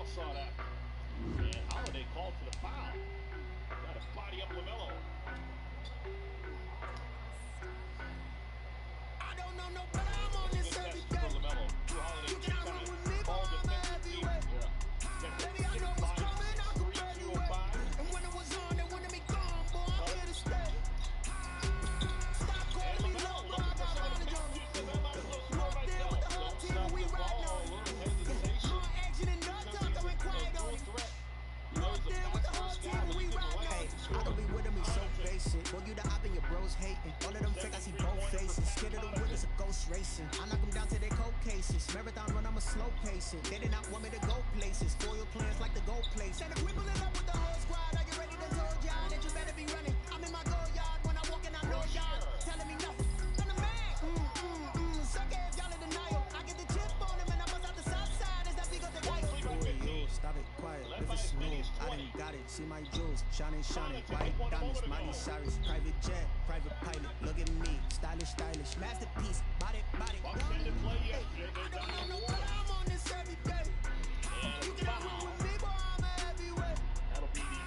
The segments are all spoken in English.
well sought after. And Holiday called for the foul. Got to body up LaMelo. I don't know no better. I'm on this every day. You cannot run with me, boy. I'm a heavyweight. Baby, I know what's coming. I can barely wait. And when it was on, they wanted me gone, boy. I'm here to stay. Stop calling me low, boy. I got mileage on me. Walk there with the whole team, and we riding on it. More action and no talk, I went quiet on it. Walk there with the whole team, and we riding on it. I don't be with him, he's so basic. Boy, you the op and your bros hating. All of them fake, I see both faces. Scared of the wood, it's a ghost racing. I knock them down to their cold cases. Marathon run, I'm a slow pacing. They did not want me to go places. Spoil plans like the gold place. And if we pulling up with the whole squad, are you ready to told y'all that you better be running? I'm in my go yard when I walk in, I know y'all telling me nothing. I'm the man. Suck it if y'all in denial. I get the chip on him and I bust out the south side. Is that big of the guy? Stop it, quiet, if it's smooth. I didn't got it, see my jewels, shining, shining, white diamonds, Miley Cyrus, private jet, private pilot, look at me, stylish, stylish, masterpiece, body, body. I don't know no better, I'm on this every day. You cannot run with me, boy, I'm a heavyweight.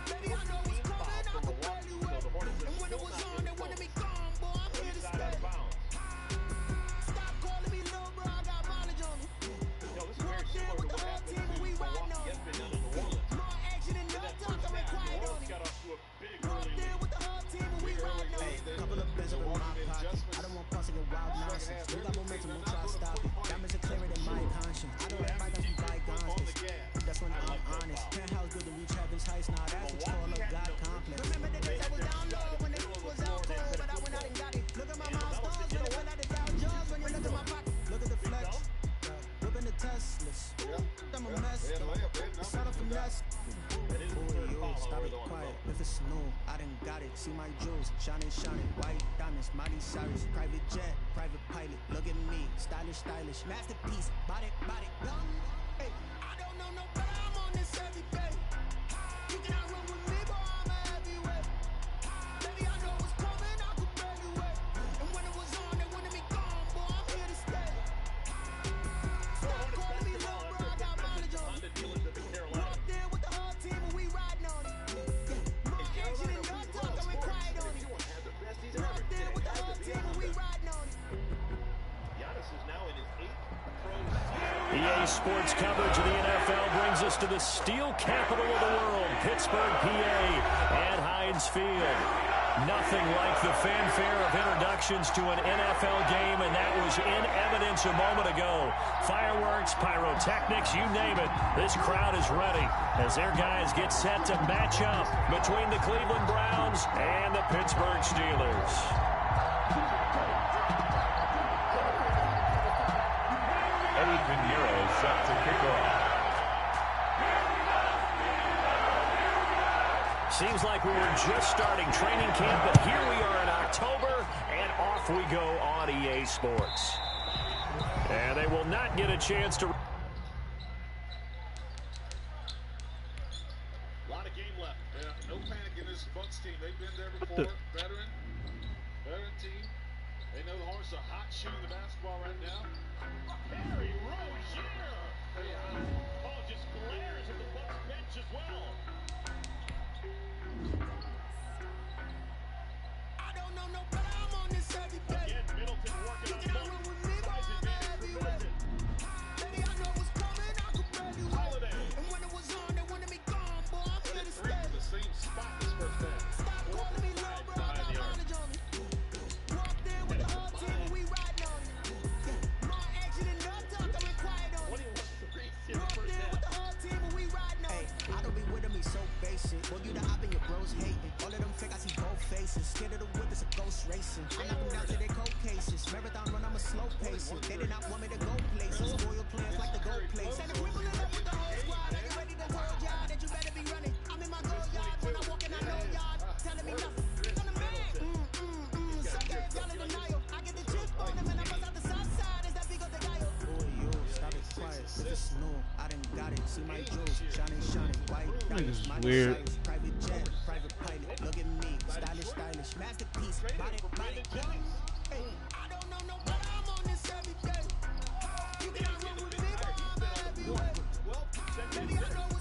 Baby, I know what's coming, I can barely wait. And when it was on, they wanted me gone, boy, I'm here to stay. Stop calling me low, bro, I got mileage on me. Walk there with the whole team, and we riding on it. More action and no talk, I went quiet on it. Walk there with the whole team, and we riding on it. Couple of bins up in my pocket. I don't want passing your wild nonsense. You got momentum, we'll try to stop it. Diamonds are clearer than my conscience. I don't let bygones be bygones. That's when I'm honest. Penthouse good to reach heaven's heights. Now that's what's called a God complex. Remember the days I was down low when the was out cold, but I went out and got it. Look at my milestones when I went out the Dow Jones. When you look at my pocket, look at the flex. Whipping the Teslas. I'm a mess. It's not a finesse. Stop it, quiet, if it's new, I done got it. See my jewels, shining, shining, white diamonds, Miley Cyrus, private jet, private pilot. Look at me, stylish, stylish, masterpiece, body, body, gone. Hey, I don't know no better. I'm on this every day. You cannot run with me, boy. I'm a heavyweight. Baby, I know what's coming. I can barely wait. And when it was on, they wanted me gone, boy. I'm here to stay. Stop calling me low, bro. I got mileage on me. Walk there with the whole team, and we riding on it. More action and no talk, I went quiet on it. Walk there with the whole team, and we riding on it. Giannis is now in his 8th pro season. EA Sports coverage of the NFL brings us to the steel capital of the world, Pittsburgh, PA, at Heinz Field. Nothing like the fanfare of introductions to an NFL game, and that was in evidence a moment ago. Fireworks, pyrotechnics, you name it. This crowd is ready as their guys get set to match up between the Cleveland Browns and the Pittsburgh Steelers. Eddie Pinheiro set to kick off. Seems like we were just starting training camp, but here we are in October, and off we go on EA Sports. And they will not get a chance to... A lot of game left. Yeah, no panic in this Bucs team. They've been there before. Veteran team. They know the Hornets are hot shooting the basketball right now. Harry Rozier. Oh, just glares at the Bucs bench as well. I don't know no better. I'm on this every day. Again, Middleton working You on cannot run with me, boy. I'm a heavyweight. Baby, I know what's coming. I can barely wait. And when it was on, they wanted me gone, boy. I'm here to Three stay. from the same spot this first half. Stop calling me low, bro. I got mileage on me. Walk there with the whole team, and we riding on it. More action and no talk, I went quiet on it. Walk there with the whole team, and we riding on it. I don't be with him, he's so basic. Boy, you the op and your bros hating. All of them fake, I see both faces. Scared of the wood, it's a ghost racing. I knock them down to their cold cases. Marathon run, I'm a slow pacing. They did not want me to go places. Spoil plans like the gold place. And if we pulling up with the whole squad, are you ready to told y'all that you better be running? I'm in my go yard when I walk in, I know y'all telling me nothing. I'm the man. Suck it if y'all in denial. I get the chip on him and I bust out the south side. Is that big of the guy? Stop it, quiet, if it's new, I done got it. See my jewels, shining, shining, white diamonds, Miley weird. Cyrus, private jet, private pilot. Look at me, stylish, stylish, masterpiece, body, body. Hey, I don't know no better. I'm on this every day. You cannot run with me, boy. I'm a heavyweight. Baby, I know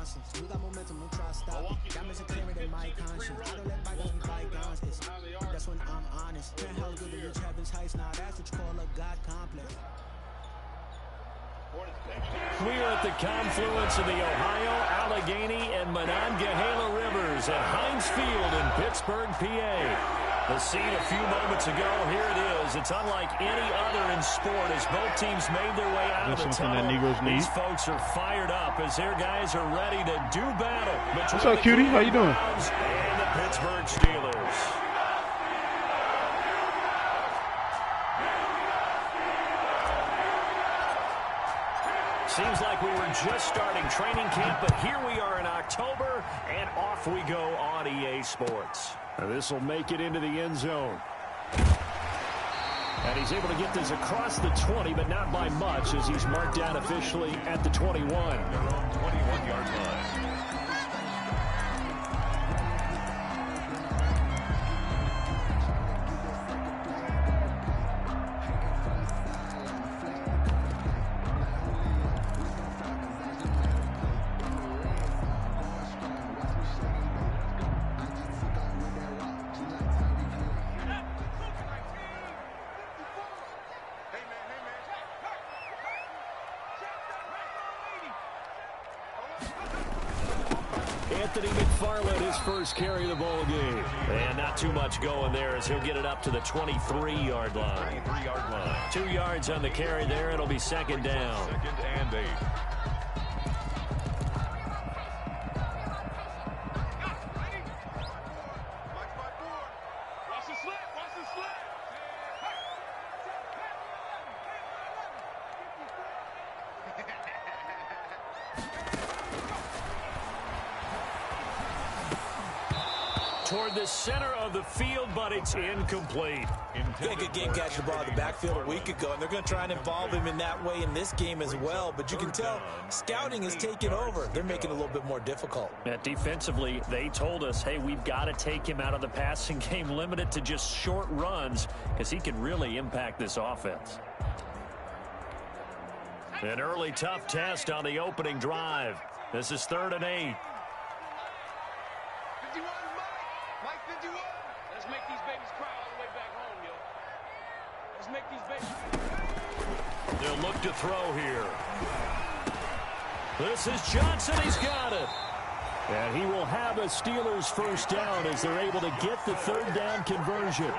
nonsense. We got momentum, don't try to stop it. Diamonds are clearer than my conscience. I don't let bygones be bygones. That's when I'm honest. Penthouse good to reach heaven's heights. Now that's what you call a God complex. We are at the confluence of the Ohio, Allegheny, and Monongahela Rivers at Heinz Field in Pittsburgh, PA. The scene a few moments ago, here it is. It's unlike any other in sport as both teams made their way out of the tunnel. These folks are fired up as their guys are ready to do battle. What's up, cutie? How you doing? And the Pittsburgh Steelers. Seems like we were just starting training camp, but here we are in October, and off we go on EA Sports. This will make it into the end zone. And he's able to get this across the 20, but not by much, as he's marked down officially at the 21. Their own 21-yard line. McFarland, his first carry of the ball game. And not too much going there as he'll get it up to the 23-yard line. 23-yard line. 2 yards on the carry there. It'll be second down. 2nd and 8. Toward the center of the field, but it's incomplete. They could game catch the ball in the backfield a week ago, and they're going to try and involve him in that way in this game as well. But you can tell scouting is taking over. They're making it a little bit more difficult. Defensively, they told us, hey, we've got to take him out of the passing game, limit it to just short runs, because he can really impact this offense. An early tough test on the opening drive. This is 3rd and 8. Let's make these babies cry all the way back home, yo. Let's make these babies. They'll look to throw here. This is Johnson. He's got it. And he will have a Steelers first down as they're able to get the 3rd down conversion.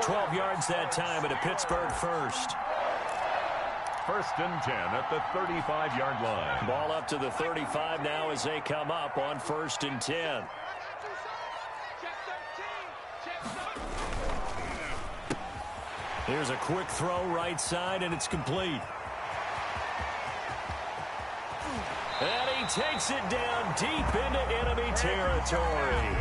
12 yards that time at a Pittsburgh first. 1st and 10 at the 35-yard line. Ball up to the 35 now as they come up on 1st and 10. Here's a quick throw right side, and it's complete. And he takes it down deep into enemy territory.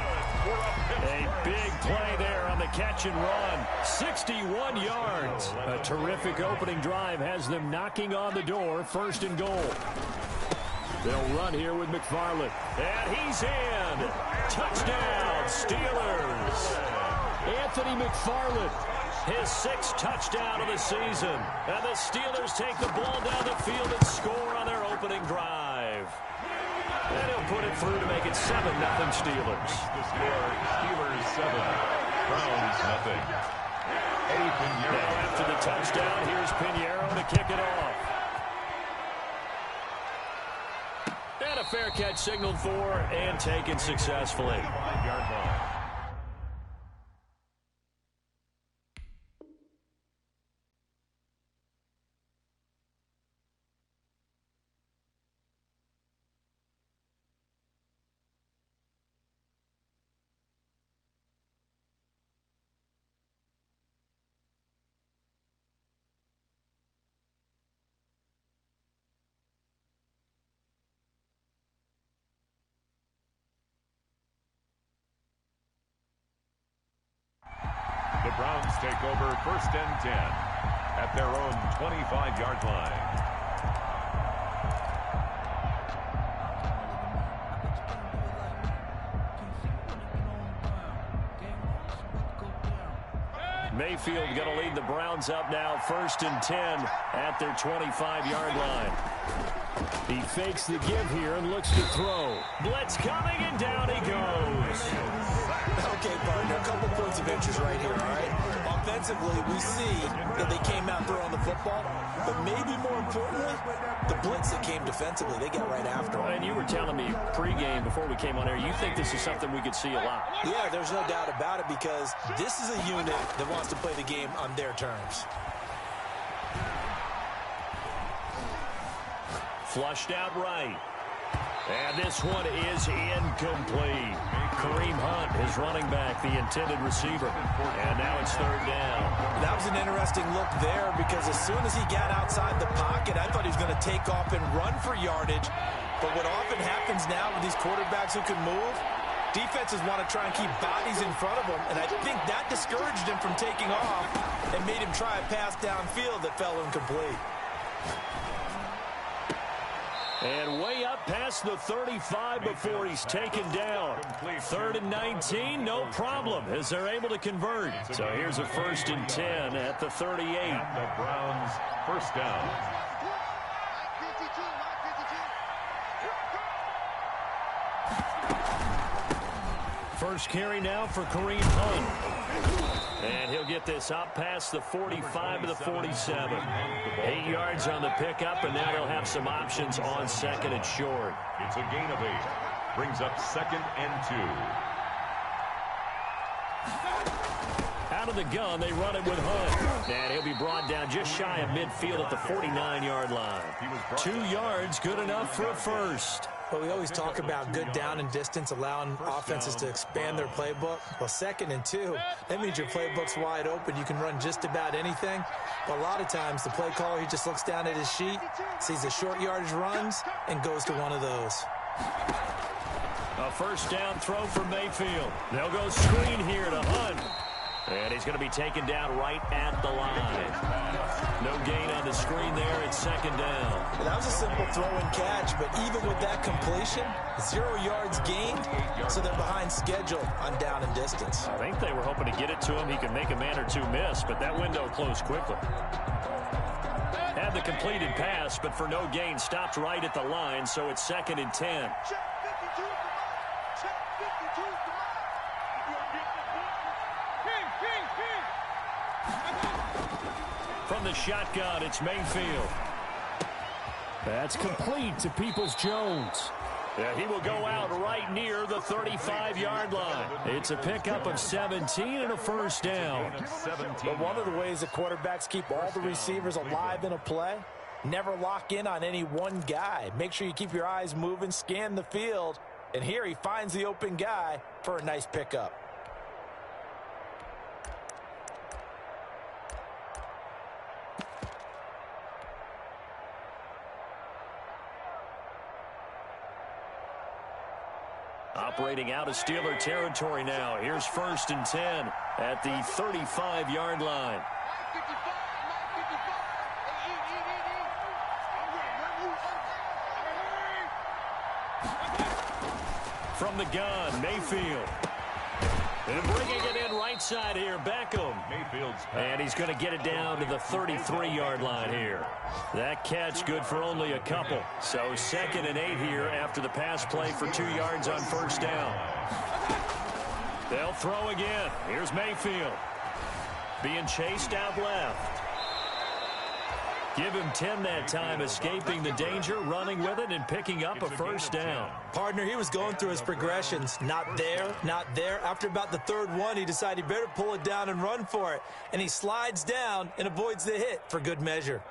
A big play there on the catch and run. 61 yards. A terrific opening drive has them knocking on the door. 1st and goal. They'll run here with McFarland. And he's in. Touchdown, Steelers. Anthony McFarland. His 6th touchdown of the season. And the Steelers take the ball down the field and score on their opening drive. And he'll put it through to make it 7-0 Steelers. The score, Steelers 7, Browns nothing. Eddie Pinheiro. Now after the touchdown, here's Pinheiro to kick it off. And a fair catch signaled for and taken successfully. 5-yard line. The Browns take over 1st and 10 at their own 25-yard line. Mayfield going to lead the Browns up now 1st and 10 at their 25-yard line. He fakes the give here and looks to throw. Blitz coming, and down he goes. Okay, partner, a couple points of interest right here, all right? Offensively, we see that they came out throwing the football, but maybe more importantly, the blitz that came defensively, they got right after him. And you were telling me pregame before we came on air, you think this is something we could see a lot. Yeah, there's no doubt about it, because this is a unit that wants to play the game on their terms. Flushed out right. And this one is incomplete. Kareem Hunt is running back, the intended receiver. And now it's 3rd down. That was an interesting look there, because as soon as he got outside the pocket, I thought he was going to take off and run for yardage. But what often happens now with these quarterbacks who can move, defenses want to try and keep bodies in front of them. And I think that discouraged him from taking off and made him try a pass downfield that fell incomplete. And way up past the 35 before he's taken down. 3rd and 19, no problem, as they're able to convert. So here's a 1st and 10 at the 38. The Browns, 1st down. First carry now for Kareem Hunt. And he'll get this up past the 45 to the 47. 8 yards on the pickup, and now they'll have some options on 2nd and short. It's a gain of 8. Brings up 2nd and 2. Out of the gun, they run it with Hunt. And he'll be brought down just shy of midfield at the 49-yard line. 2 yards, good enough for a first. But we always talk about good down and distance, allowing offenses to expand their playbook. Well, 2nd and 2, that means your playbook's wide open. You can run just about anything. But a lot of times, the play caller, he just looks down at his sheet, sees the short yardage runs, and goes to one of those. A 1st down throw for Mayfield. They'll go screen here to Hunt. And he's going to be taken down right at the line. No gain on the screen there. It's 2nd down. Well, that was a simple throw and catch, but even with that completion, 0 yards gained, so they're behind schedule on down and distance. I think they were hoping to get it to him. He could make a man or two miss, but that window closed quickly. Had the completed pass, but for no gain, stopped right at the line, so it's 2nd and 10. From the shotgun, it's Mayfield. That's complete to Peoples-Jones. Yeah, he will go out right near the 35-yard line. It's a pickup of 17 and a 1st down. But one of the ways the quarterbacks keep all the receivers alive in a play, never lock in on any one guy. Make sure you keep your eyes moving, scan the field, and here he finds the open guy for a nice pickup. Operating out of Steeler territory now. Here's 1st and 10 at the 35-yard line. From the gun, Mayfield. And bringing it in right side here, Beckham. And he's going to get it down to the 33-yard line here. That catch good for only a couple. So 2nd and 8 here after the pass play for 2 yards on 1st down. They'll throw again. Here's Mayfield. Being chased out left. Give him 10 that time, escaping the danger, running with it, and picking up a 1st down. Partner, he was going through his progressions. Not there, not there. After about the 3rd one, he decided he better pull it down and run for it. And he slides down and avoids the hit for good measure.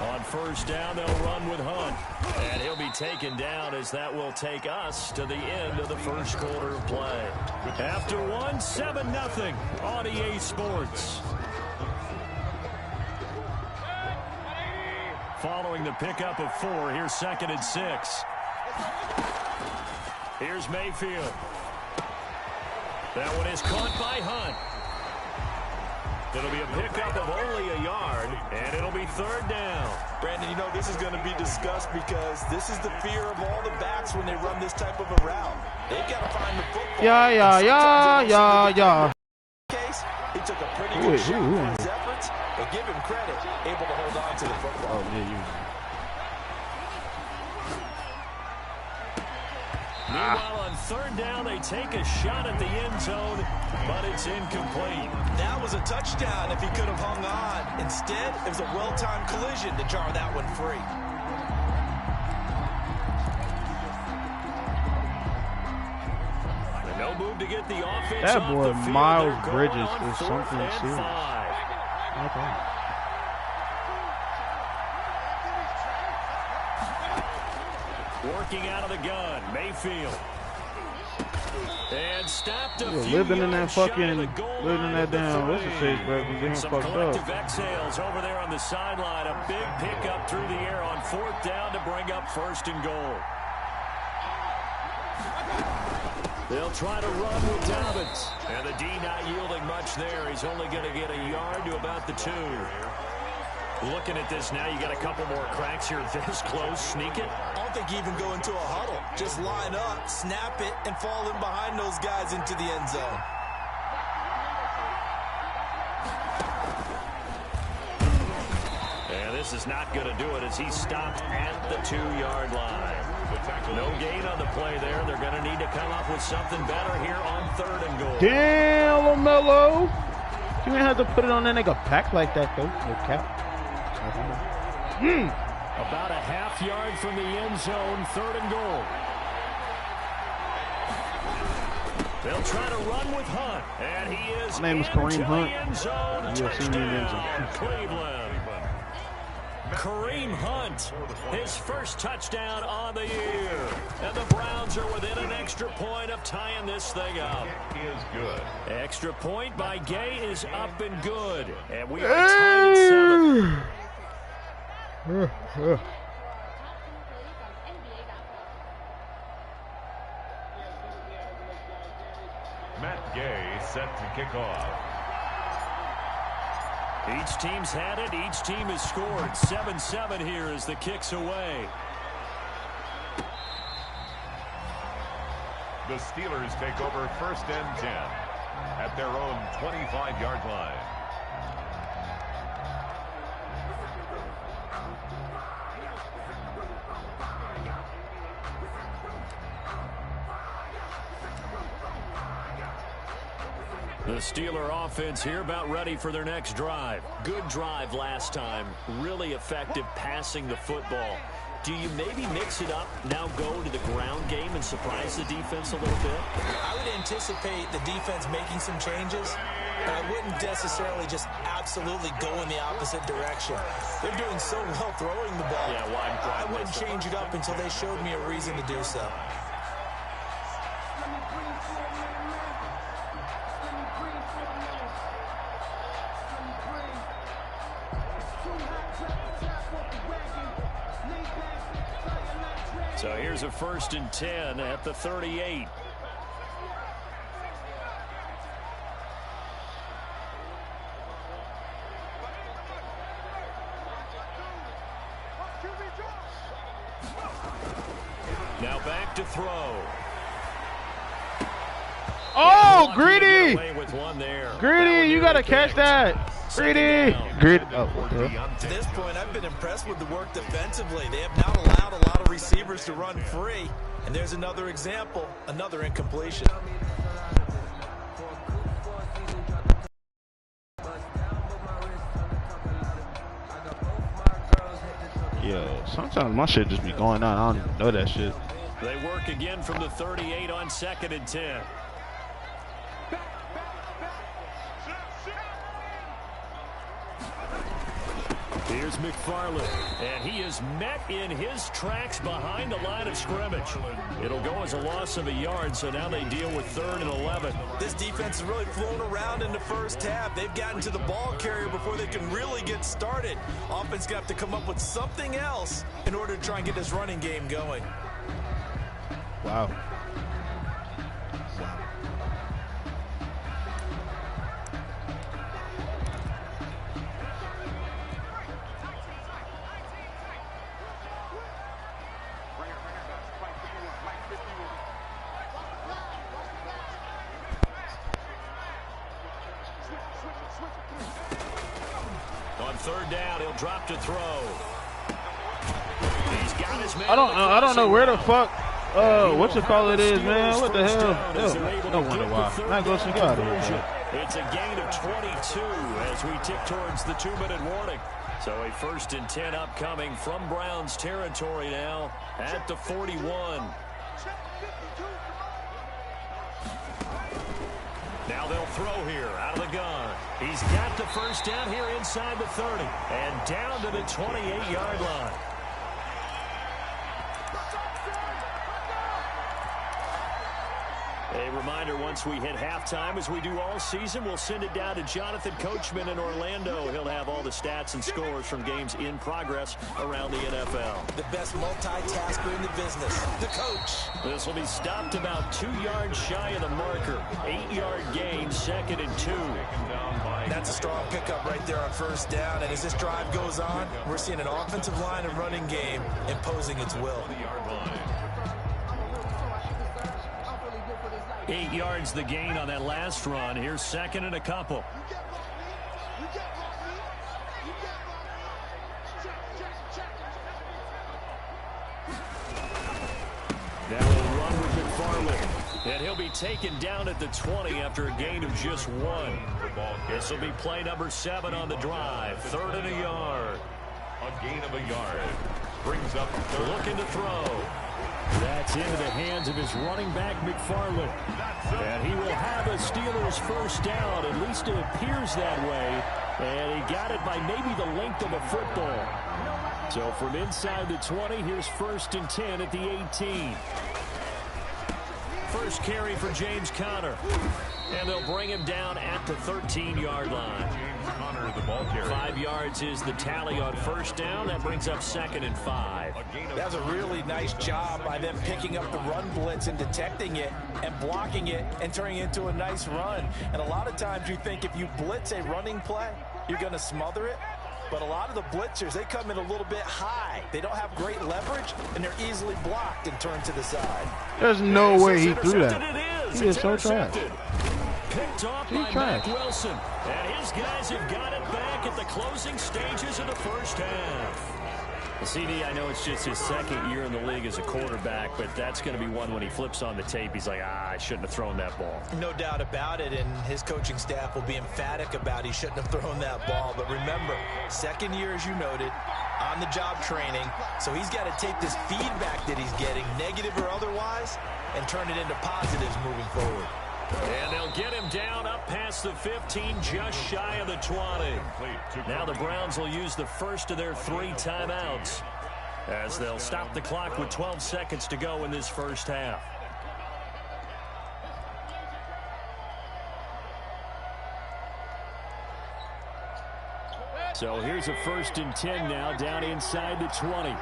On 1st down, they'll run with Hunt. And he'll be taken down as that will take us to the end of the 1st quarter of play. After one, 7-0 on EA Sports. Following the pickup of 4, here's 2nd and 6. Here's Mayfield. That one is caught by Hunt. It'll be a pickup of only a yard, and it'll be 3rd down. Brandon, you know this is going to be discussed because this is the fear of all the backs when they run this type of a route. They've got to find the football. Yeah. Case, he took a pretty good shot for his efforts, but give him credit, able to hold on to the football. Meanwhile, on 3rd down, they take a shot at the end zone, but it's incomplete. That was a touchdown if he could have hung on. Instead, it was a well-timed collision to jar that one free. And no move to get the offense That off boy the field. Miles They're Bridges going on is 4th something and serious. 5. Okay. Working out of the gun, Mayfield. And stopped a few Living in that yards shy of fucking, the goal living in line that at the damn, what's the 3. shit, bro? He's getting Some fucked up. collective exhales over there on the sideline. A big pickup through the air on 4th down to bring up 1st and goal. They'll try to run with Dobbins. And the D not yielding much there. He's only going to get a yard to about the 2. Looking at this now, you got a couple more cracks here this close. Sneak it. I don't think you even go into a huddle. Just line up, snap it, and fall in behind those guys into the end zone. And this is not going to do it as he stopped at the 2-yard line. No gain on the play there. They're going to need to come up with something better here on 3rd and goal. Damn, LaMelo. You ain't have to put it on that nigga pack like that, though. No cap. About a half yard from the end zone, 3rd and goal. They'll try to run with Hunt, and he is My name is into Kareem the Hunt. end zone. You'll see me in the end zone. Touchdown, Cleveland. Kareem Hunt, his first touchdown on the year. And the Browns are within an extra point of tying this thing up. Is good. Extra point by Gay is up and good. And we are tied at 7. Matt Gay set to kick off. Each team's had it. Each team has scored. 7-7 here as the kick's away. The Steelers take over 1st and 10 at their own 25-yard line. The Steeler offense here about ready for their next drive. Good drive last time. Really effective passing the football. Do you maybe mix it up, now go to the ground game and surprise the defense a little bit? I would anticipate the defense making some changes, but I wouldn't necessarily just absolutely go in the opposite direction. They're doing so well throwing the ball. Yeah, why I wouldn't change it up until they showed me a reason to do so. So here's a 1st and 10 at the 38. Now back to throw. Oh, Greedy! With one there. Greedy, you got to catch that. Greedy. Greedy. Oh, what the hell? To this point, I've been impressed with the work defensively. They have not allowed a lot of receivers to run free. And there's another example, another incompletion. Yo, sometimes my shit just be going on. I don't even know that shit. They work again from the 38 on 2nd and 10. Here's McFarland, and he is met in his tracks behind the line of scrimmage. It'll go as a loss of a yard, so now they deal with 3rd and 11. This defense has really flown around in the first half. They've gotten to the ball carrier before they can really get started. Offense got to come up with something else in order to try and get this running game going. Wow. On third down, he'll drop to throw. He's got his man. I don't know where the fuck what you call it is, man. What the hell? No wonder why. Not go see God. It's a gain of 22 as we tick towards the 2-minute warning. So a 1st and 10 upcoming from Browns territory now at the 41. Now they'll throw here out of the gun. He's got the first down here inside the 30 and down to the 28-yard line. A reminder, once we hit halftime, as we do all season, we'll send it down to Jonathan Coachman in Orlando. He'll have all the stats and scores from games in progress around the NFL. The best multitasker in the business, the coach. This will be stopped about 2 yards shy of the marker. 8-yard gain, 2nd and 2. That's a strong pickup right there on first down. And as this drive goes on, we're seeing an offensive line and running game imposing its will. 8 yards the gain on that last run. Here's 2nd and a couple. That will run with McFarland. And he'll be taken down at the 20 after a gain of just 1. This will be play number 7 on the drive. 3rd and a yard. A gain of a yard. Brings up third. Looking to throw. That's into the hands of his running back, McFarland. And he will have a Steelers first down. At least it appears that way. And he got it by maybe the length of a football. So from inside the 20, here's 1st and 10 at the 18. First carry for James Conner. And they'll bring him down at the 13-yard line. James Conner, the ball carrier. 5 yards is the tally on first down. That brings up 2nd and 5. That was a really nice job by them picking up the run blitz and detecting it and blocking it and turning it into a nice run. And a lot of times you think if you blitz a running play, you're going to smother it. But a lot of the blitzers, they come in a little bit high. They don't have great leverage, and they're easily blocked and turned to the side. There's no way he threw that. He is so trash. Picked off by Mack Wilson. And his guys have got it back at the closing stages of the first half. CD, I know it's just his 2nd year in the league as a quarterback, but that's going to be one when he flips on the tape. He's like, I shouldn't have thrown that ball. No doubt about it, and his coaching staff will be emphatic about he shouldn't have thrown that ball. But remember, 2nd year, as you noted, on-the-job training, so he's got to take this feedback that he's getting, negative or otherwise, and turn it into positives moving forward. And they'll get him down up past the 15, just shy of the 20. Now the Browns will use the first of their 3 timeouts as they'll stop the clock with 12 seconds to go in this first half. So here's a 1st and 10 now down inside the 20.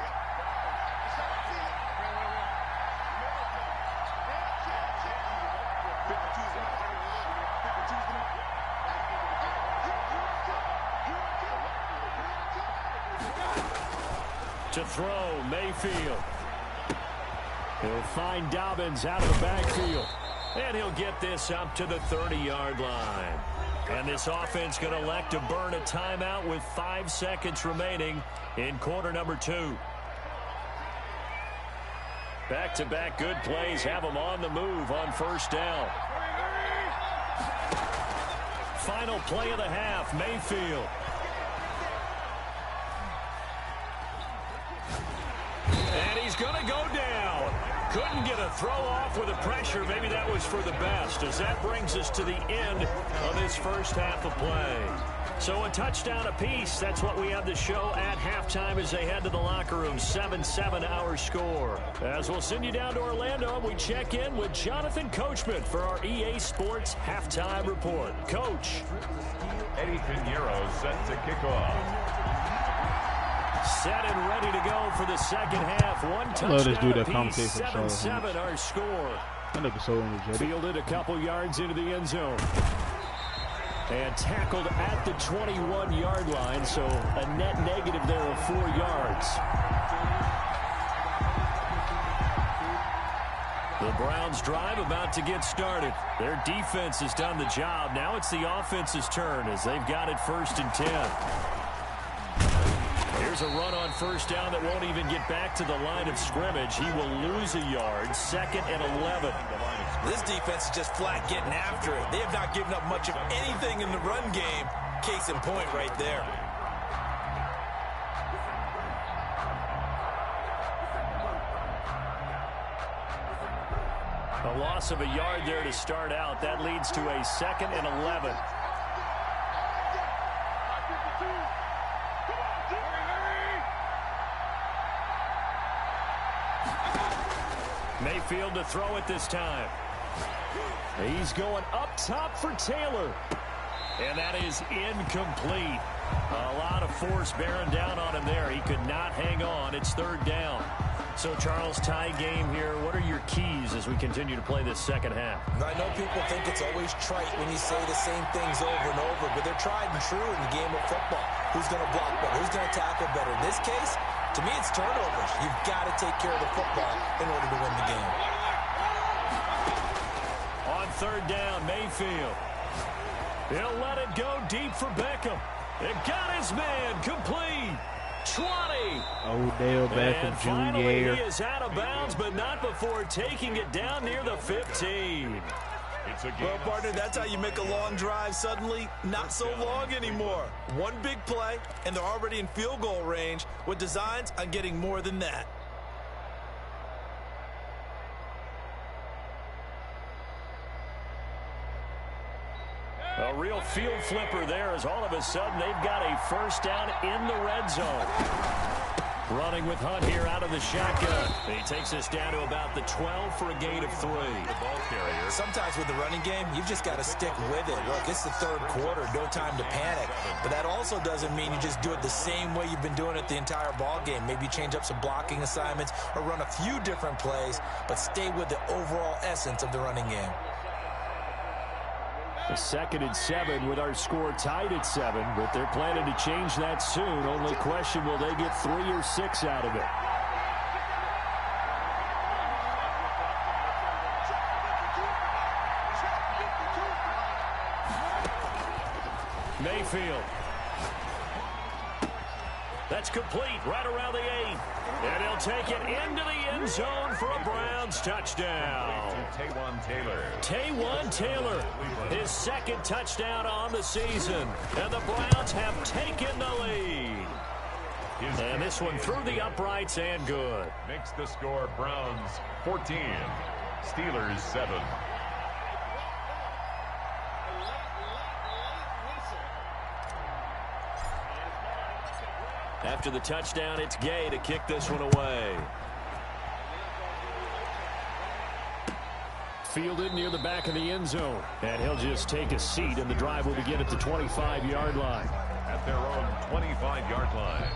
To throw, Mayfield. He'll find Dobbins out of the backfield. And he'll get this up to the 30-yard line. And this offense going to elect to burn a timeout with 5 seconds remaining in quarter number 2. Back-to-back good plays have them on the move on first down. Final play of the half, Mayfield. And he's going to go down. Couldn't get a throw off with the pressure. Maybe that was for the best, as that brings us to the end of this first half of play. So a touchdown apiece. That's what we have to show at halftime as they head to the locker room. 7-7 our score. As we'll send you down to Orlando, we check in with Jonathan Coachman for our EA Sports Halftime Report. Coach. Eddie Pinheiro set to kick off. Set and ready to go for the second half. One touchdown. Love this dude that apiece. commentates. 7-7 our score. I look so energetic. Fielded a couple yards into the end zone. And tackled at the 21-yard line, so a net negative there of 4 yards. The Browns drive about to get started. Their defense has done the job. Now it's the offense's turn as they've got it 1st and 10. Here's a run on 1st down that won't even get back to the line of scrimmage. He will lose a yard. 2nd and 11. This defense is just flat getting after it. They have not given up much of anything in the run game. Case in point right there. A loss of a yard there to start out. That leads to a 2nd and 11. Mayfield to throw it this time. He's going up top for Taylor. And that is incomplete. A lot of force bearing down on him there. He could not hang on. It's 3rd down. So, Charles, tie game here. What are your keys as we continue to play this second half? I know people think it's always trite when you say the same things over and over, but they're tried and true in the game of football. Who's going to block better? Who's going to tackle better? In this case, to me, it's turnovers. You've got to take care of the football in order to win the game. On 3rd down, Mayfield. He'll let it go deep for Beckham. It got his man complete. 20. Odell Beckham And finally, Jr. he is out of bounds, but not before taking it down near the 15. Well, partner, that's how you make a long drive suddenly not so long anymore. One big play, and they're already in field goal range with designs on getting more than that. A real field flipper there as all of a sudden they've got a 1st down in the red zone. Running with Hunt here out of the shotgun. He takes us down to about the 12 for a gain of 3. The ball carrier. Sometimes with the running game, you've just got to stick with it. Look, it's the 3rd quarter, no time to panic. But that also doesn't mean you just do it the same way you've been doing it the entire ball game. Maybe change up some blocking assignments or run a few different plays, but stay with the overall essence of the running game. A 2nd and 7 with our score tied at 7, but they're planning to change that soon. Only question, will they get 3 or 6 out of it? Mayfield. That's complete right around the 8. And he'll take it into the end zone for a Browns touchdown. Taywan Taylor, his 2nd touchdown on the season. And the Browns have taken the lead. And this one through the uprights and good. Makes the score Browns 14, Steelers 7. After the touchdown, it's Gay to kick this one away. Fielded near the back of the end zone. And he'll just take a seat, and the drive will begin at the 25-yard line. At their own 25-yard line.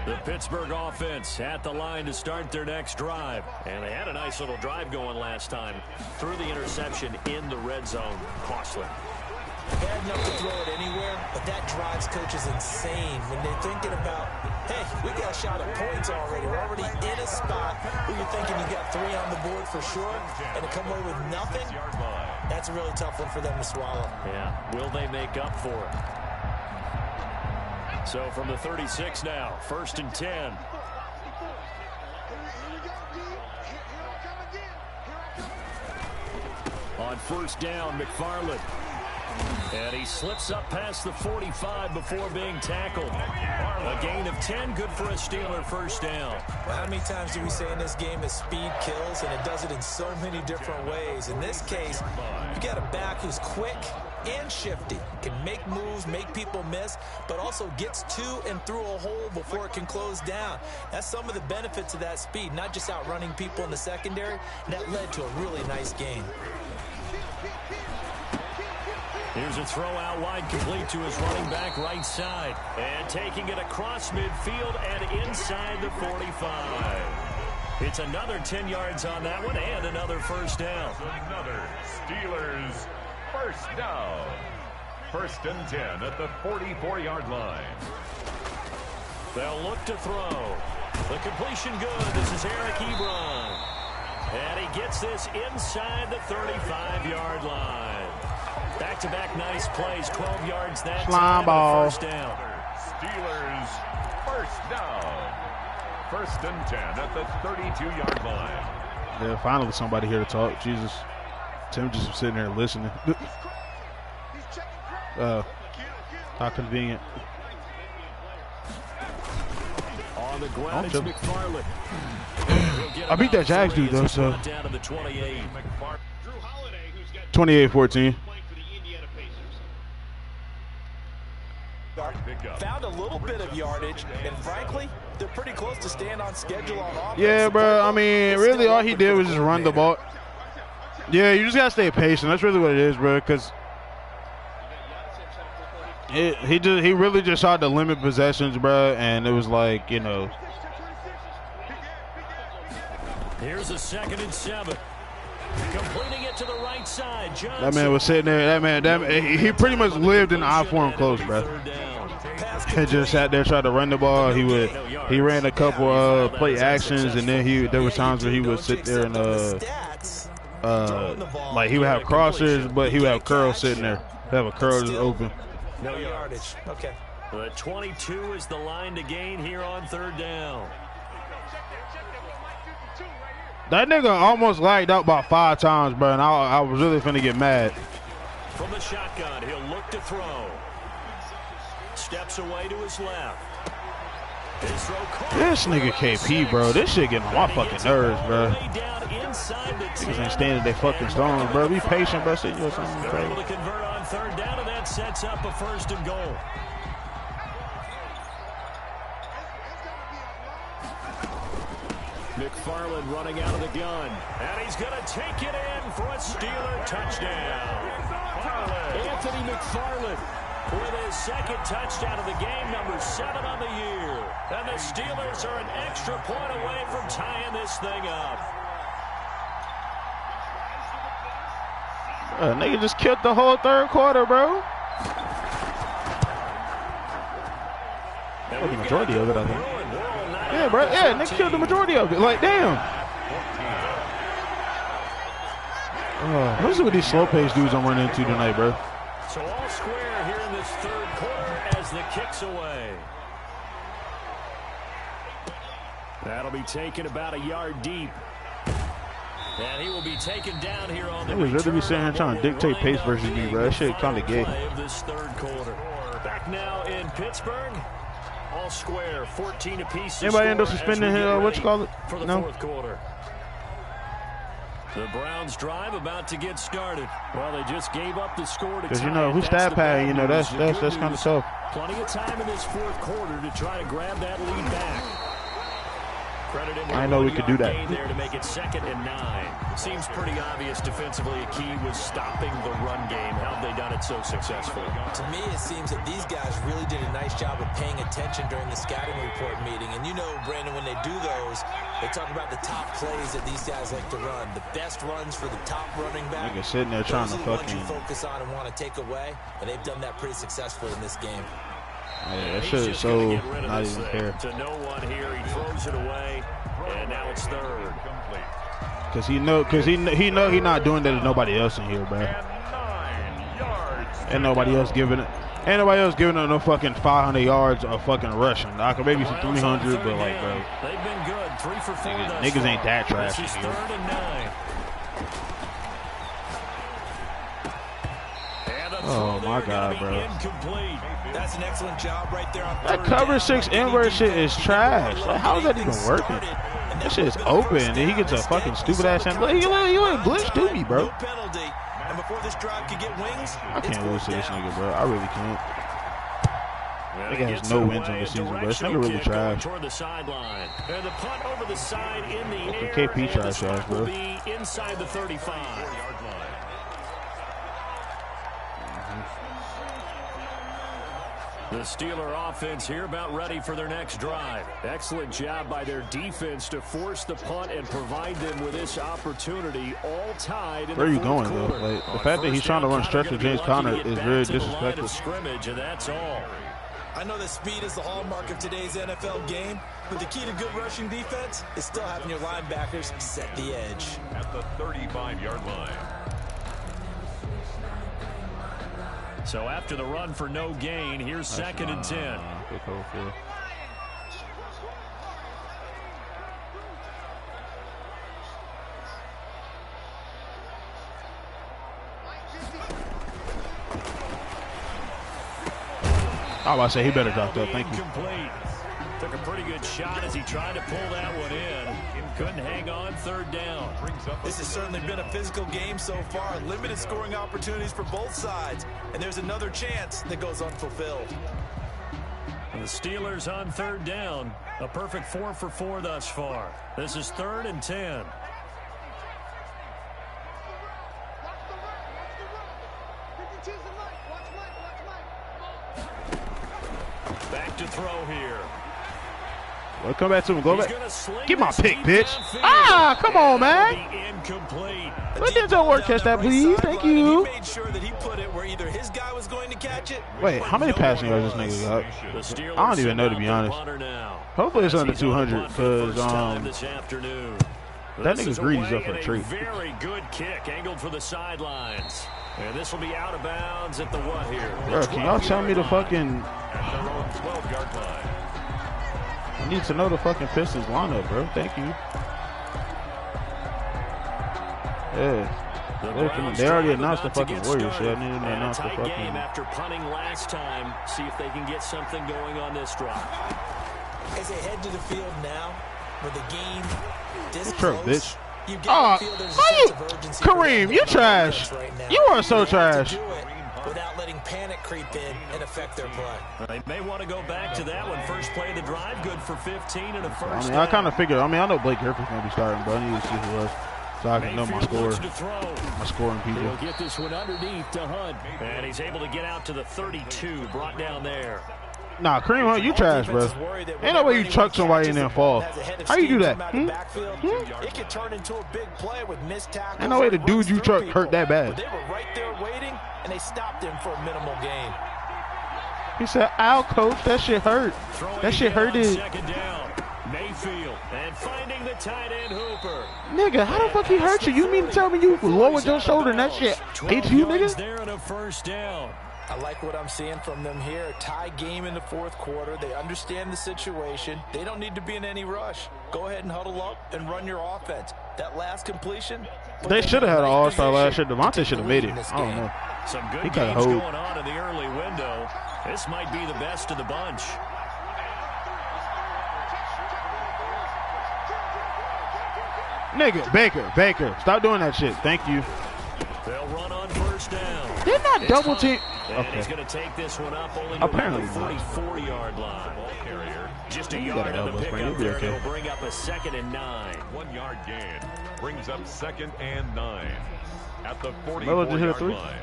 The Pittsburgh offense at the line to start their next drive. And they had a nice little drive going last time. Through the interception in the red zone. Costly. Bad enough to throw it anywhere, but that drives coaches insane when they're thinking about, hey, we got a shot at points already. We're already in a spot where you're thinking you got 3 on the board for sure, and to come away with nothing, that's a really tough one for them to swallow. Yeah, will they make up for it? So from the 36 now, 1st and 10. On 1st down, McFarland. And he slips up past the 45 before being tackled. A gain of 10, good for a Steeler 1st down. Well, how many times do we say in this game that speed kills, and it does it in so many different ways? In this case, you got a back who's quick and shifty, can make moves, make people miss, but also gets to and through a hole before it can close down. That's some of the benefits of that speed, not just outrunning people in the secondary, and that led to a really nice gain. Here's a throw out wide, complete to his running back right side. And taking it across midfield and inside the 45. It's another 10 yards on that one and another 1st down. Another Steelers 1st down. 1st and 10 at the 44-yard line. They'll look to throw. The completion good. This is Eric Ebron. And he gets this inside the 35-yard line. Back-to-back nice plays. 12 yards that Slime time. Ball. First down. Steelers first down. 1st and 10 at the 32-yard line. Yeah, finally somebody here to talk. Jesus. Tim just sitting there listening. How convenient. On the ground, it's McFarland. I beat that Jags dude, though, so. Down to the 28. 28-14. Found a little bit of yardage, and frankly, they're pretty close to staying on schedule on offense. Yeah, bro. I mean, really, all he did was just run the ball. Yeah, you just gotta stay patient. That's really what it is, bro. Because he really just tried to limit possessions, bro. And it was like, you know. Here's a 2nd and 7. Completing it to the right side. Johnson. That man was sitting there. That man, he pretty much lived in I-form close, bro. He just sat there trying to run the ball. He ran a couple play actions, and then there was times where he would sit there and like he would have crossers, but he would have curls sitting there. Have a curl just open. No yardage. Okay. The 22 is the line to gain here on 3rd down. That nigga almost lagged out about 5 times, bro, and I was really finna get mad. From the shotgun, he'll look to throw. Steps away to his left. This nigga KP, bro, this shit getting on my fucking nerves, bro. Niggas ain't standing they fucking stones, bro. Be patient, bro. Sit you something They're able to convert on 3rd down, and that sets up a 1st and goal. McFarland running out of the gun. And he's going to take it in for a Steeler touchdown. Anthony McFarland with his 2nd touchdown of the game, number 7 on the year. And the Steelers are an extra point away from tying this thing up. Nigga just killed the whole 3rd quarter, bro. Well, the majority of it, I think. Yeah, bro. Yeah, Nick killed the majority of it. Like, damn. What is it with these slow-paced dudes I'm running into tonight, bro? So all square here in this 3rd quarter as the kick's away. That'll be taken about a yard deep. And he will be taken down here on the return. Really be sitting here trying to dictate pace versus me, bro. That shit kind of gay. Of this 3rd quarter. Back now in Pittsburgh. All square, 14 apiece. Anybody end up suspending him? What you call it? For the 4th quarter. The Browns drive about to get started. Well, they just gave up the score to tie. Because, you know, who stab padding, you know, that's kind of tough. Plenty of time in this 4th quarter to try to grab that lead back. I know we could do that. There to make it 2nd and 9. Seems pretty obvious defensively. A key was stopping the run game. How have they done it so successfully? To me, it seems that these guys really did a nice job of paying attention during the scouting report meeting. And you know, Brandon, when they do those, they talk about the top plays that these guys like to run. The best runs for the top running back. Nigga sitting there trying to fucking. Those are the ones you focus on and want to take away. And they've done that pretty successfully in this game. Yeah, that shit is so not even fair. To no one here, he throws it away, and now it's 3rd. Cause he know he not doing that to nobody else in here, bro. Ain't nobody else giving it. Ain't nobody else giving it no fucking 500 yards of fucking rushing. I could maybe some 300, but like, bro. They've been good. 3 for 4. Niggas ain't that trash. This is 3rd and 9. Oh my God, bro. Incomplete. That's an excellent job right there on that cover 6 inverse shit is trash. Like, how is that even working? That shit is open, and he gets a fucking stupid ass hand. Look, you ain't glitch to me, bro. And before this drive could get wings, I can't lose to this nigga, bro. I really can't. Nigga has no wins on the season, bro. This nigga really trash. Toward the sideline. And the punt over the side in the air. KP trash ass, bro. Will be inside the 35. The Steeler offense here about ready for their next drive. Excellent job by their defense to force the punt and provide them with this opportunity, all tied in Where are you the going, 4th though? quarter. Like, the fact that he's trying to run stretch with James Conner is very disrespectful. Scrimmage, and that's all. I know that speed is the hallmark of today's NFL game, but the key to good rushing defense is still having your linebackers set the edge. At the 35-yard line. So after the run for no gain, here's 2nd and 10. I was about to say he better drop that. Thank you. Complete. Took a pretty good shot as he tried to pull that one in. Couldn't hang on 3rd down. This has certainly been a physical game so far. Limited scoring opportunities for both sides. And there's another chance that goes unfulfilled. And the Steelers on 3rd down. A perfect 4 for 4 thus far. This is 3rd and 10. Back to throw here. Well, come back to him. Go back. Get my pick, bitch. Ah, come on, man. Incomplete. Let them don't work. Catch that, please. Thank you. He made sure that he put it where either his guy was going to catch it. Wait, how many passing yards this nigga got? I don't even know, to be honest. Hopefully it's under 200, because that nigga Greedy's up for a treat. Very good kick, angled for the sidelines. And this will be out of bounds at the what here? Bro, can y'all tell me the fucking... At their own 12-yard line. I need to know the fucking Pistons lineup, bro. Thank you. Yeah. They already announced the fucking Warriors shit. I need to announce the fucking... game after punting last time. See if they can get something going on this drive. As they head to the field now, with the game this close, bitch. Kareem, you trash. You are so trash. Without letting panic creep in and affect their play. They may want to go back to that one. First play of the drive, good for 15 and a first. I kind of figured. I know Blake Griffin's gonna be starting, but I need to see who else so I can know my score, my scoring people. He'll get this one underneath to Hunt, and he's able to get out to the 32, brought down there. Nah, Kareem Hunt, you trash, bro. Ain't no way you chuck somebody in there and fall. How you do that? It could turn into a big play with missed tackles. Ain't no way the dude you truck hurt that bad. They were right there waiting, and they stopped him for a minimal gain. He said, "Ow, coach, that shit hurt. That shit hurted." Second down, Mayfield, and finding the tight end Hooper. Nigga, how the fuck he hurt you? You mean to tell me you lowered your shoulder and that shit hit you, nigga? There on a first down. I like what I'm seeing from them here. A tie game in the 4th quarter. They understand the situation. They don't need to be in any rush. Go ahead and huddle up and run your offense. That last completion. They should have had an all-star last year. Devontae should have made it. I don't know. Some good games going on in the early window. This might be the best of the bunch. Nigga, Baker, stop doing that shit. Thank you. They'll run on first down. They're not double team. And he's going to take this one up only apparently to the 44-yard line. Carrier. Just a yard on the pickup there. It'll bring up a 2nd and 9. 1-yard gain brings up 2nd and 9 at the 44-yard line.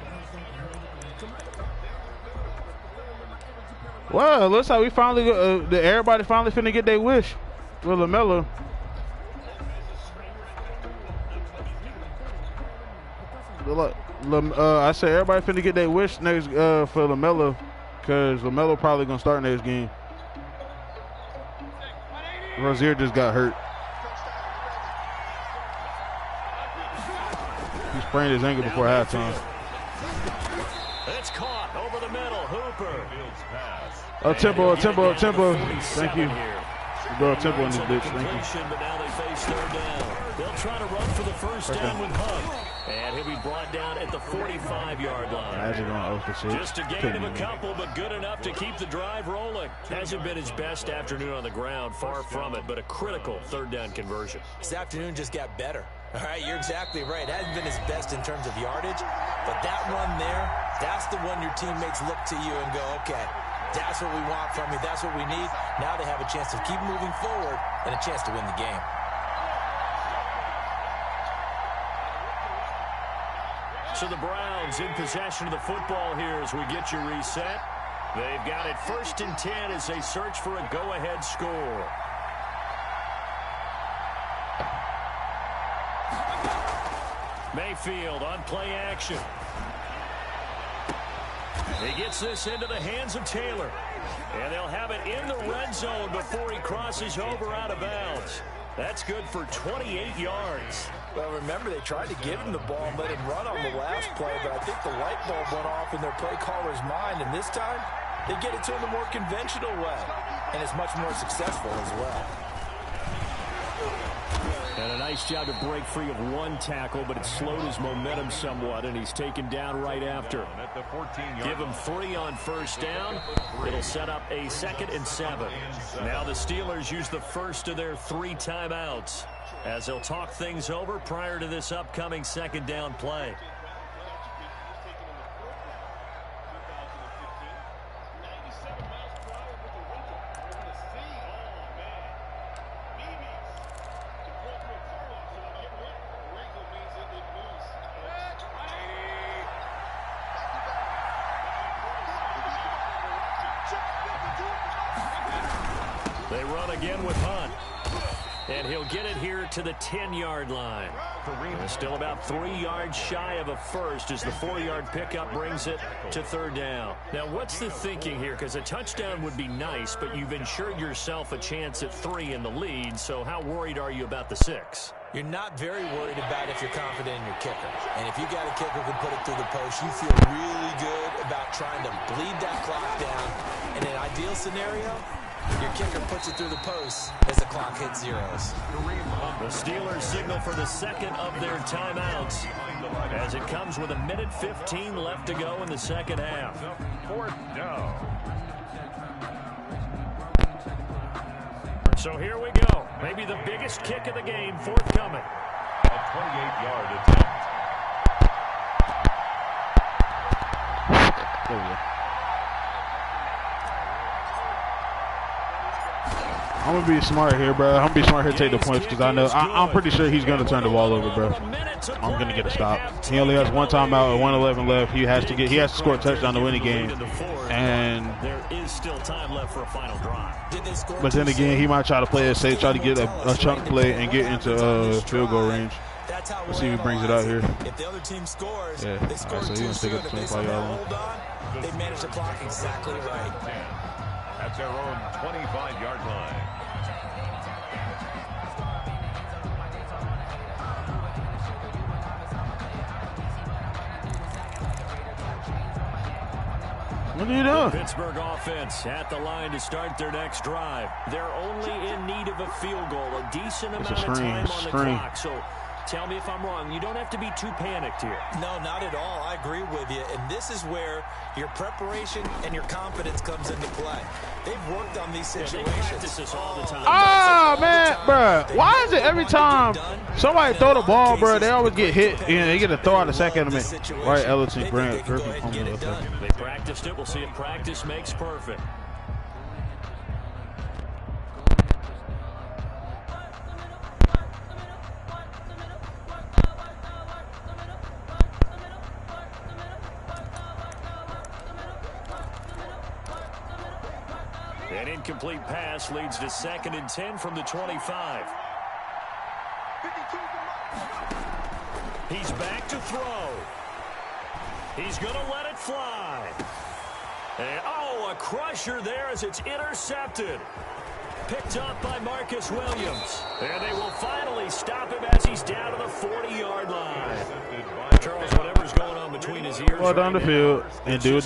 Well, looks like we finally, everybody finally finna get their wish with LaMelo. I said everybody finna get their wish next for LaMelo, because LaMelo probably gonna start next game. Rozier just got hurt. He sprained his ankle before halftime. It's caught over the middle. Hooper. Tempo. Thank you. Go tempo in this bitch. Thank you. But now they face 3rd down. They'll try to run for the first down with Hunt. And he'll be brought down at the 45-yard line. Just a gain of a couple, but good enough to keep the drive rolling. Hasn't been his best afternoon on the ground, far from it, but a critical 3rd down conversion. This afternoon just got better. All right, you're exactly right. It hasn't been his best in terms of yardage, but that run there, that's the one your teammates look to you and go, okay, that's what we want from you. That's what we need. Now they have a chance to keep moving forward and a chance to win the game. So the Browns in possession of the football here as we get you reset. They've got it 1st and 10 as they search for a go-ahead score. Mayfield on play action. He gets this into the hands of Taylor. And they'll have it in the red zone before he crosses over out of bounds. That's good for 28 yards. Well, remember, they tried to give him the ball and let him run on the last play, but I think the light bulb went off in their play caller's mind, and this time they get it to him the more conventional way, and it's much more successful as well. And a nice job to break free of one tackle, but it slowed his momentum somewhat, and he's taken down right after. Give him 3 on first down. It'll set up a 2nd and 7. Now the Steelers use the first of their 3 timeouts as they'll talk things over prior to this upcoming 2nd down play. They run again with Hunt. And he'll get it here to the 10-yard line. Still about 3 yards shy of a first as the 4-yard pickup brings it to 3rd down. Now, what's the thinking here? Because a touchdown would be nice, but you've ensured yourself a chance at 3 in the lead. So how worried are you about the 6? You're not very worried about if you're confident in your kicker. And if you got a kicker who can put it through the post, you feel really good about trying to bleed that clock down. In an ideal scenario, your kicker puts it through the post as the clock hits zeros. The Steelers signal for the 2nd of their timeouts as it comes with 1:15 left to go in the 2nd half. 4th down. So here we go. Maybe the biggest kick of the game forthcoming. A 28-yard attempt. There we go. I'm going to be smart here, bro. I'm going to be smart here to take the points because I know I'm pretty sure he's going to turn the ball over, bro. I'm going to get a stop. He only has 1 timeout and 1:11 left. He has to score a touchdown to win the game. And there is still time left for a final drive. But then again, he might try to play it safe, try to get a chunk play and get into field goal range. Let's see if he brings it out here. If the other team scores, yeah. they score so too soon. If they somehow hold on, they manage the clock exactly right. At their own 25-yard line. What are you doing? The Pittsburgh offense at the line to start their next drive. They're only in need of a field goal, a decent amount of time on the clock. So tell me if I'm wrong. You don't have to be too panicked here. No, not at all. I agree with you. And this is where your preparation and your confidence comes into play. They've worked on these situations. They practice this all the time. Oh, man, bro. Why is it every time somebody throw the ball, bro, they always get hit and they get a throw out the second of it? Right, Ellington, Grant, Griffin. They practiced it. We'll see if practice makes perfect. An incomplete pass leads to 2nd and 10 from the 25. He's back to throw. He's going to let it fly. And, a crusher there as it's intercepted. Picked up by Marcus Williams. And they will finally stop him as he's down to the 40-yard line. Charles, whatever's going on between his ears. Well, down the field and do it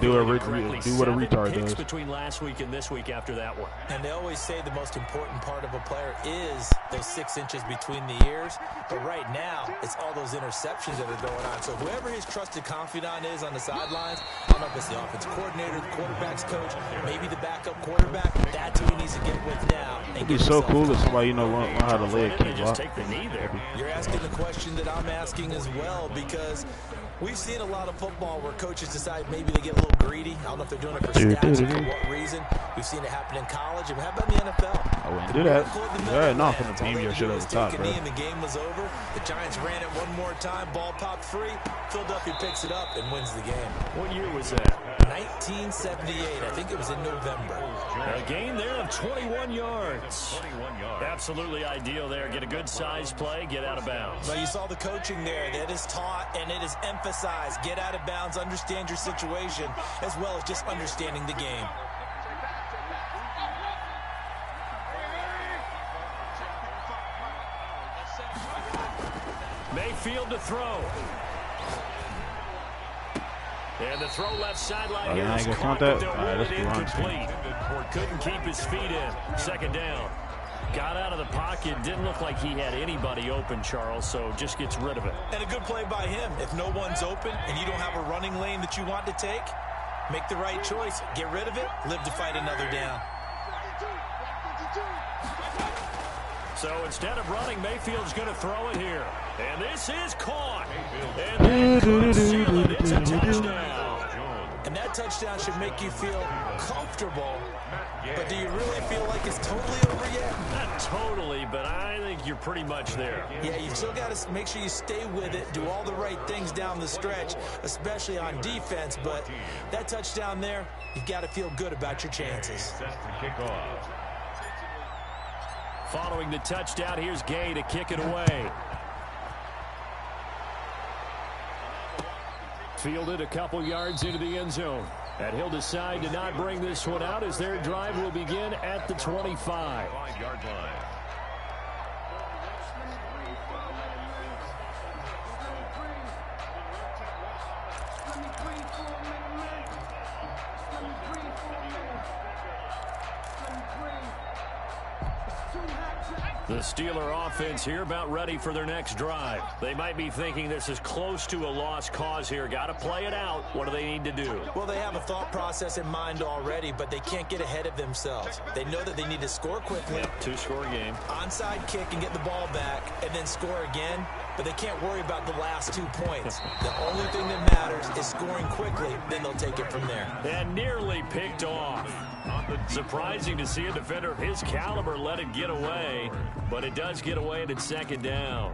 do what a retard does. Between last week and this week after that one. And they always say the most important part of a player is those 6 inches between the ears. But right now, it's all those interceptions that are going on. So whoever his trusted confidant is on the sidelines, I don't know if it's the offensive coordinator, the quarterback's coach, maybe the backup quarterback. That's who he needs to get with now. It'd be so cool if somebody learn how to lay a key block. Take the knee there. You're asking the question that I'm asking as well, because we've seen a lot of football where coaches decide maybe they get a little greedy. I don't know if they're doing it for stats or for what reason. We've seen it happen in college. And how about in the NFL? I wouldn't do that. Yeah, no, I'm going to beam your shit over the top, bro. And the game was over. The Giants ran it one more time. Ball popped free. Philadelphia picks it up and wins the game. What year was that? 1978. I think it was in November. A gain there of 21 yards. Absolutely ideal there. Get a good size play, get out of bounds. Well, you saw the coaching there. That is taught and it is emphasized. emphasize, get out of bounds, understand your situation, as well as just understanding the game. Mayfield to throw. And the throw left sideline here is caught, but they'll roll it incomplete. Couldn't keep his feet in. Second down. Got out of the pocket. Didn't look like he had anybody open, Charles, so just gets rid of it. And a good play by him. If no one's open and you don't have a running lane that you want to take, make the right choice. Get rid of it. Live to fight another down. So instead of running, Mayfield's going to throw it here. And this is caught. And that could seal it. It's a touchdown. And that touchdown should make you feel comfortable. But do you really feel like it's totally over yet? Not totally, but I think you're pretty much there. Yeah, you've still got to make sure you stay with it, do all the right things down the stretch, especially on defense. But that touchdown there, you've got to feel good about your chances. Set to kick off. Following the touchdown, here's Gay to kick it away. Fielded a couple yards into the end zone. And he'll decide to not bring this one out as their drive will begin at the 25. 5-yard line. The Steeler offense here about ready for their next drive. They might be thinking this is close to a lost cause here. Got to play it out. What do they need to do? Well, they have a thought process in mind already, but they can't get ahead of themselves. They know that they need to score quickly. Yep, two-score game. Onside kick and get the ball back and then score again, but they can't worry about the last 2 points. The only thing that matters is scoring quickly, then they'll take it from there. And nearly picked off. Surprising to see a defender of his caliber let it get away, but it does get away and it's second down.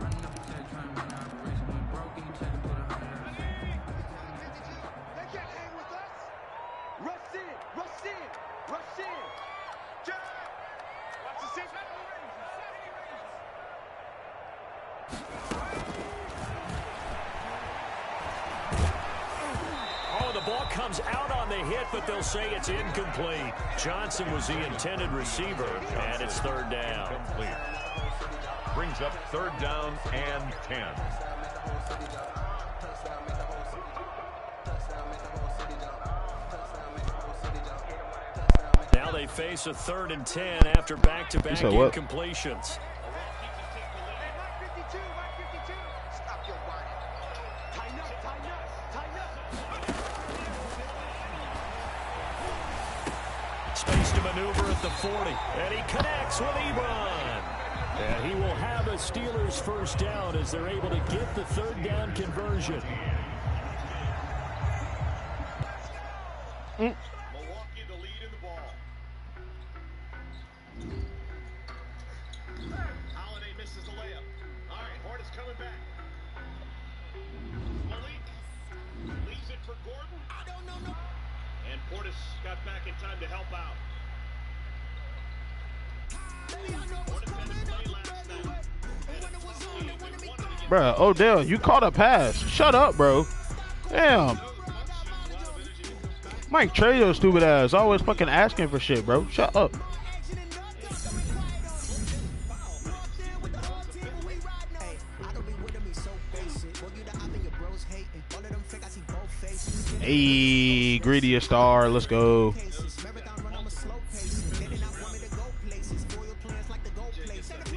Ball comes out on the hit, but they'll say it's incomplete. Johnson was the intended receiver, and it's third down. Complete. Brings up third down and 10. Now they face a 3rd and 10 after back-to-back incompletions. Space to maneuver at the 40, and he connects with Ebron. And he will have a Steelers first down as they're able to get the third down conversion. Milwaukee the lead in the ball. Holiday misses the layup. All right, Hornets coming back. Malik leaves it for Gordon. I don't know. And Portis got back in time to help out. Bruh, Odell, you caught a pass. Shut up, bro. Damn. Mike, trade your stupid ass. Always fucking asking for shit, bro. Shut up. Hey, greedy star. Let's go.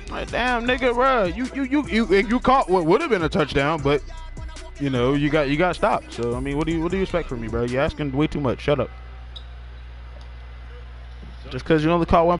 Like, damn, nigga, bro. You caught what would have been a touchdown, but you know, you got stopped. So I mean, what do you expect from me, bro? You're asking way too much. Shut up. Just because you only caught one